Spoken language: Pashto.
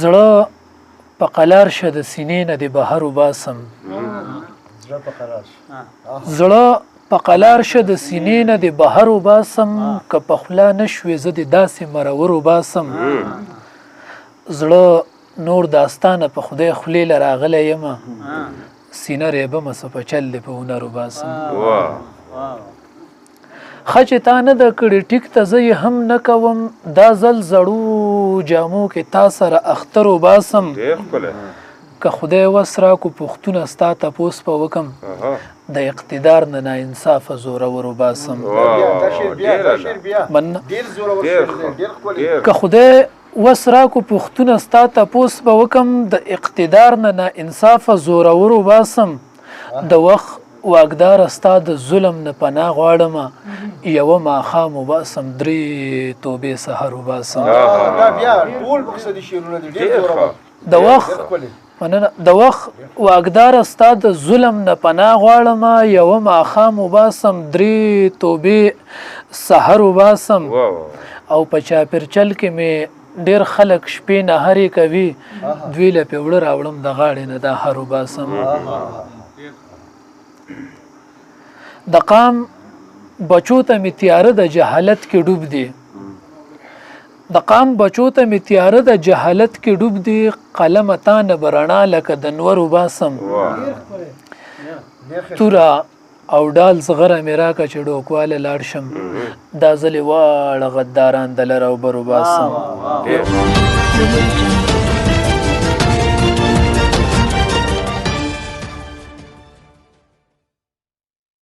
زړه په قلار شه د سینې نه د بهر وباسم زړه په قلار شه د سینې نه د بهر وباسم که په خوله نشوې زه د داسې مرور وباسم زړه نور داستانه په خدای خولې له راغلی یمه سینه ریبمه څه په چل دی په هنر وباسم ښه چې تا نه ده کړې ټیک ته زه یې هم نه کوم دا ځل زړو جامو کې تا سره اختر وباسم که خدای وس راکو پوښتنه ستا تپوس په وکم د اقتدار نه ناانصافه زورور وباسم که خدای وس راکو پوښتنه ستا تپوس په وکم د اقتدار نه ناانصافه زورور وباسم د وخت واګدار ستا د ظلم نه پناه غواړم یوه ماښام وباسم درې توبې سحر وباسم د وخت واګدار ستا د ظلم نه پناه غواړم یوه ماښام وباسم درې توبې سحر وباسم او په چاپرچل کې مې ډېر خلک شپې نهارې کوي دوی له پیوړه راوړم د غاړې نه دا هر وباسم د قام بچو ته می تیاره د جهالت کې ډوب دی د قام بچو ته می تیاره د جهالت کې ډوب دی قلم تا نه برنا لکه د نور وباسم تورا او ډال زغره می راکه چې ډوکواله لاړ شم دا ځلې واړه غداران د لر او بر وباسم